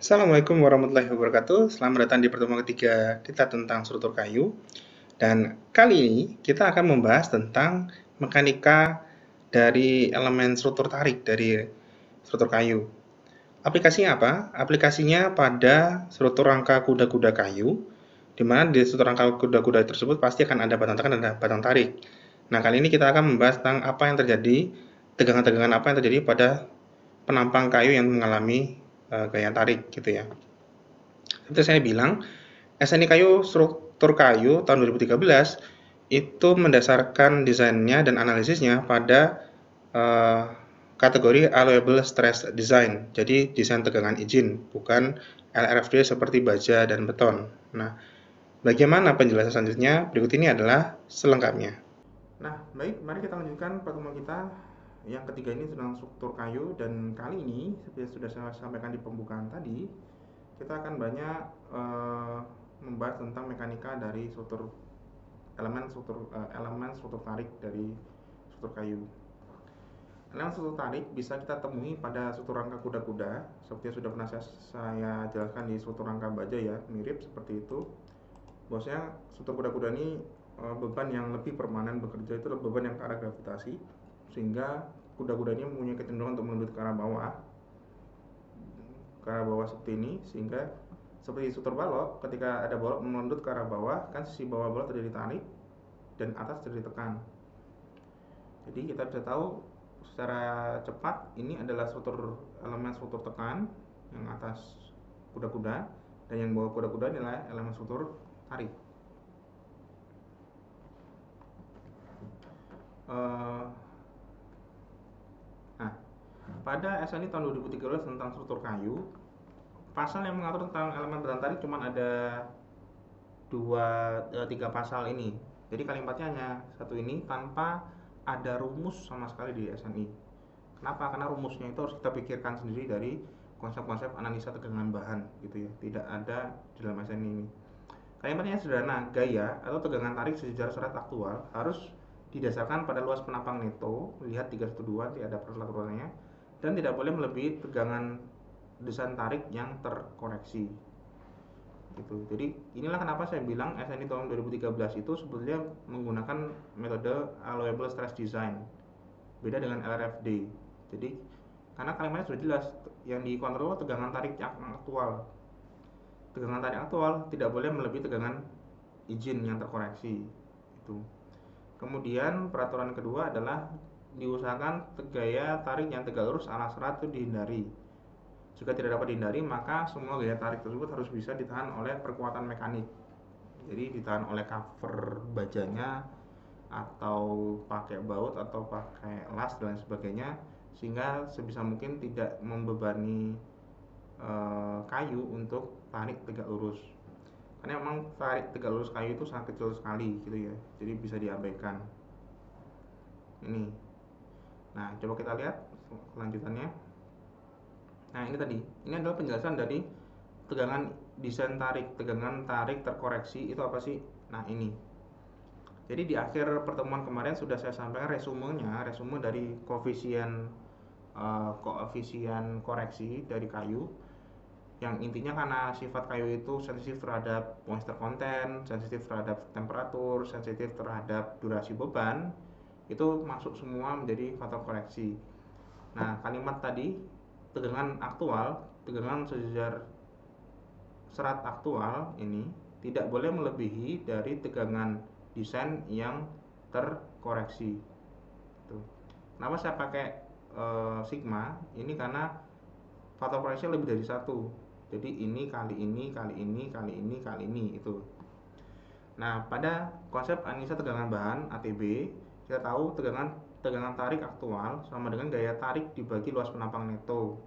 Assalamualaikum warahmatullahi wabarakatuh. Selamat datang di pertemuan ketiga kita tentang struktur kayu. Dan kali ini kita akan membahas tentang mekanika dari elemen struktur tarik dari struktur kayu. Aplikasinya apa? Aplikasinya pada struktur rangka kuda-kuda kayu, di mana di struktur rangka kuda-kuda tersebut pasti akan ada batang tekan dan ada batang tarik. Nah, kali ini kita akan membahas tentang apa yang terjadi, tegangan-tegangan apa yang terjadi pada penampang kayu yang mengalami gaya tarik gitu ya. Seperti saya bilang, SNI Kayu Struktur Kayu tahun 2013 itu mendasarkan desainnya dan analisisnya pada kategori Allowable Stress Design. Jadi desain tegangan izin, bukan LRFD seperti baja dan beton. Nah, bagaimana penjelasan selanjutnya? Berikut ini adalah selengkapnya. Nah, baik, mari kita lanjutkan pertemuan kita yang ketiga ini tentang struktur kayu, dan kali ini seperti sudah saya sampaikan di pembukaan tadi, kita akan banyak membahas tentang mekanika dari elemen struktur tarik dari struktur kayu. Elemen struktur tarik bisa kita temui pada struktur rangka kuda-kuda, seperti yang sudah pernah saya jelaskan di struktur rangka baja ya, mirip seperti itu. Bahwasanya struktur kuda-kuda ini beban yang lebih permanen bekerja itu adalah beban yang ke arah gravitasi, sehingga kuda-kuda ini mempunyai kecenderungan untuk melundut ke arah bawah seperti ini, sehingga seperti struktur balok, ketika ada balok melundut ke arah bawah, kan sisi bawah balok terjadi tarik dan atas terjadi tekan. Jadi kita bisa tahu secara cepat ini adalah elemen struktur tekan yang atas kuda-kuda, dan yang bawah kuda-kuda adalah elemen struktur tarik. Nah, pada SNI tahun 2013 tentang struktur kayu, pasal yang mengatur tentang elemen batang tarik cuma ada 3 pasal ini. Jadi kalimatnya hanya satu ini tanpa ada rumus sama sekali di SNI. Kenapa? Karena rumusnya itu harus kita pikirkan sendiri dari konsep-konsep analisa tegangan bahan gitu ya. Tidak ada di dalam SNI ini. Kalimatnya sederhana, gaya atau tegangan tarik sejajar serat aktual harus didasarkan pada luas penampang neto, lihat 312 nanti ada peraturannya, dan tidak boleh melebihi tegangan desain tarik yang terkoreksi. Gitu. Jadi inilah kenapa saya bilang SNI tahun 2013 itu sebetulnya menggunakan metode Allowable Stress Design, beda dengan LRFD. Jadi karena kalimatnya sudah jelas, yang dikontrol tegangan tarik yang aktual. Tegangan tarik aktual tidak boleh melebihi tegangan izin yang terkoreksi. Itu. Kemudian peraturan kedua adalah diusahakan gaya tarik yang tegak lurus ala serat itu dihindari. Jika tidak dapat dihindari, maka semua gaya tarik tersebut harus bisa ditahan oleh perkuatan mekanik. Jadi ditahan oleh cover bajanya, atau pakai baut, atau pakai las dan sebagainya, sehingga sebisa mungkin tidak membebani kayu untuk tarik tegak lurus. Karena memang tarik tegak lurus kayu itu sangat kecil sekali gitu ya, jadi bisa diabaikan. Ini. Nah, coba kita lihat kelanjutannya. Nah, ini tadi. Ini adalah penjelasan dari tegangan desain tarik, tegangan tarik terkoreksi itu apa sih? Nah, ini. Jadi di akhir pertemuan kemarin sudah saya sampaikan resume dari koefisien koreksi dari kayu, yang intinya karena sifat kayu itu sensitif terhadap moisture content, sensitif terhadap temperatur, sensitif terhadap durasi beban, itu masuk semua menjadi faktor koreksi. Nah, kalimat tadi tegangan sejajar serat aktual ini tidak boleh melebihi dari tegangan desain yang terkoreksi. Kenapa saya pakai sigma? Ini karena faktor koreksi lebih dari satu. Jadi ini kali ini kali ini kali ini kali ini itu. Nah, pada konsep analisa tegangan bahan ATB, kita tahu tegangan tarik aktual sama dengan gaya tarik dibagi luas penampang neto.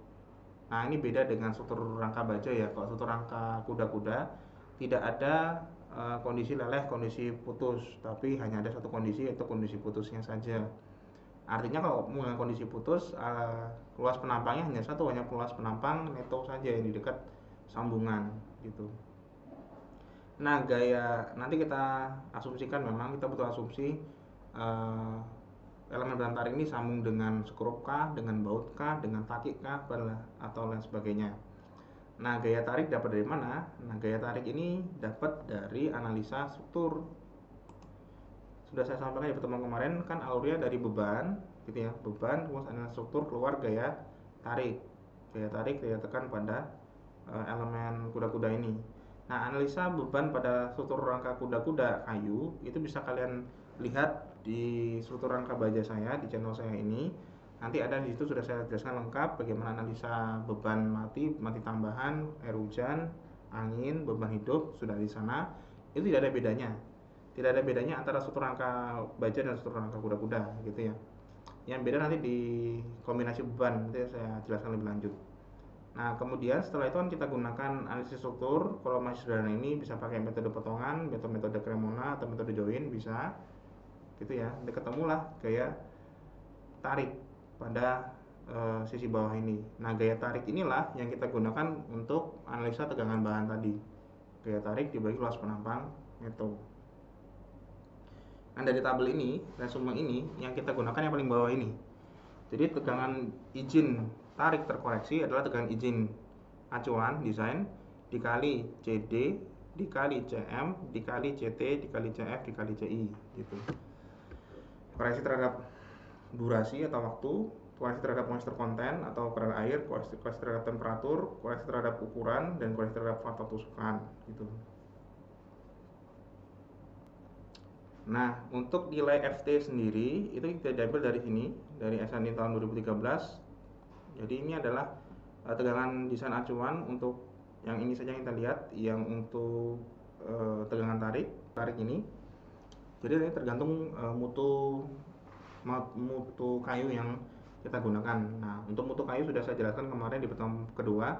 Nah, ini beda dengan struktur rangka baja ya. Kalau struktur rangka kuda-kuda tidak ada kondisi leleh, kondisi putus, tapi hanya ada satu kondisi, yaitu kondisi putusnya saja. Artinya kalau menggunakan kondisi putus, luas penampangnya hanya satu, hanya luas penampang neto saja yang di dekat sambungan gitu. Nah, gaya nanti kita asumsikan, memang kita butuh asumsi elemen bahan tarik ini sambung dengan skrup kah, dengan baut kah, dengan takik kah, atau lain sebagainya. Nah, gaya tarik dapat dari mana? Nah, gaya tarik ini dapat dari analisa struktur. Sudah saya sampaikan di pertemuan kemarin, kan alurnya dari beban gitu ya, beban terus analisa struktur keluar gaya tarik. Gaya tekan pada elemen kuda-kuda ini. Nah, analisa beban pada struktur rangka kuda-kuda kayu itu bisa kalian lihat di struktur rangka baja saya di channel saya ini. Nanti ada di situ sudah saya jelaskan lengkap bagaimana analisa beban mati tambahan, air hujan, angin, beban hidup sudah di sana. Itu tidak ada bedanya. Tidak ada bedanya antara struktur rangka baja dan struktur rangka kuda-kuda gitu ya. Yang beda nanti di kombinasi beban, nanti saya jelaskan lebih lanjut. Nah, kemudian setelah itu kan kita gunakan analisis struktur. Kalau masih sederhana ini bisa pakai metode potongan, metode Cremona atau metode join bisa. Gitu ya. Nanti ketemulah gaya tarik pada sisi bawah ini. Nah, gaya tarik inilah yang kita gunakan untuk analisa tegangan bahan tadi. Gaya tarik dibagi luas penampang meto. Nah, dari tabel ini, resume ini yang kita gunakan yang paling bawah ini. Jadi tegangan izin tarik terkoreksi adalah tegangan izin acuan desain dikali CD dikali CM dikali CT dikali CF dikali CI gitu. Koreksi terhadap durasi atau waktu, koreksi terhadap moisture content atau kadar air, koreksi terhadap temperatur, koreksi terhadap ukuran, dan koreksi terhadap faktor tusukan gitu. Nah, untuk nilai FT sendiri itu kita diambil dari sini, dari SNI tahun 2013. Jadi ini adalah tegangan desain acuan untuk yang ini saja yang kita lihat, yang untuk tegangan tarik ini. Jadi ini tergantung mutu kayu yang kita gunakan. Nah, untuk mutu kayu sudah saya jelaskan kemarin di pertemuan kedua,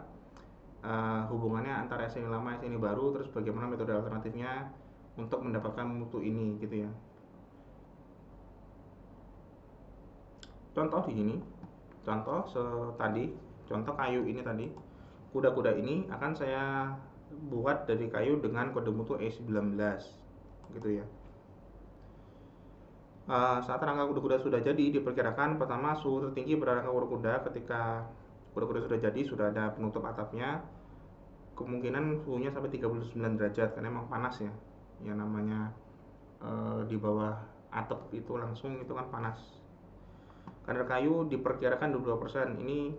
hubungannya antara SNI lama SNI baru, terus bagaimana metode alternatifnya untuk mendapatkan mutu ini gitu ya. Contoh di sini, contoh kayu ini tadi, kuda-kuda ini akan saya buat dari kayu dengan kode mutu E19 gitu ya. Saat rangka kuda-kuda sudah jadi, diperkirakan pertama suhu tertinggi pada rangka kuda-kuda ketika kuda-kuda sudah jadi, sudah ada penutup atapnya, kemungkinan suhunya sampai 39 derajat karena memang panas ya. Yang namanya di bawah atap itu langsung itu kan panas. Kadar kayu diperkirakan 22%. Ini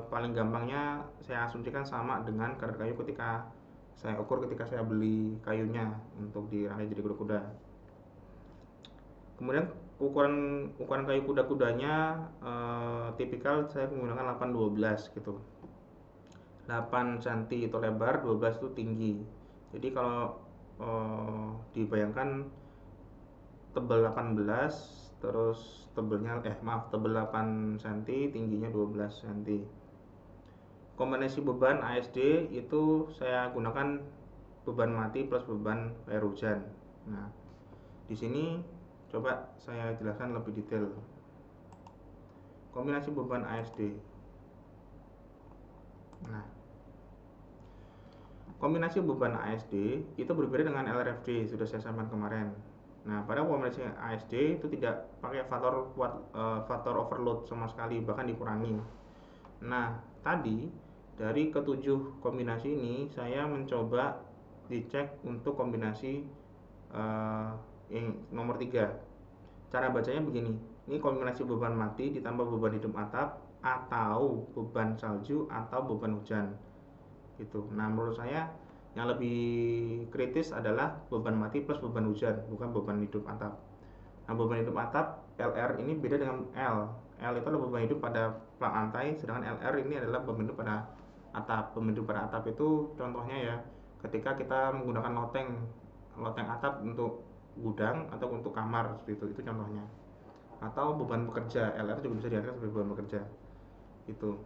paling gampangnya saya asumsikan sama dengan kadar kayu ketika saya ukur ketika saya beli kayunya untuk dirangkai jadi kuda-kuda. Kemudian ukuran kayu kuda-kudanya tipikal saya menggunakan 8-12 gitu. 8 cm itu lebar, 12 itu tinggi. Jadi kalau dibayangkan tebal 18 terus tebal 8 cm, tingginya 12 cm. Kombinasi beban ASD itu saya gunakan beban mati plus beban air hujan. Nah, di sini coba saya jelaskan lebih detail. Kombinasi beban ASD. Nah, kombinasi beban ASD itu berbeda dengan LRFD, sudah saya sampaikan kemarin. Nah, pada kombinasi ASD itu tidak pakai faktor overload sama sekali, bahkan dikurangi. Nah, tadi dari ketujuh kombinasi ini saya mencoba dicek untuk kombinasi yang nomor 3. Cara bacanya begini, ini kombinasi beban mati ditambah beban hidup atap atau beban salju atau beban hujan gitu. Nah, menurut saya yang lebih kritis adalah beban mati plus beban hujan, bukan beban hidup atap. Nah, beban hidup atap LR ini beda dengan L. L itu adalah beban hidup pada plak lantai, sedangkan LR ini adalah beban hidup pada atap. Beban hidup pada atap itu contohnya ya, ketika kita menggunakan loteng atap untuk gudang atau untuk kamar seperti itu contohnya. Atau beban bekerja, LR juga bisa diartikan sebagai beban bekerja. Itu.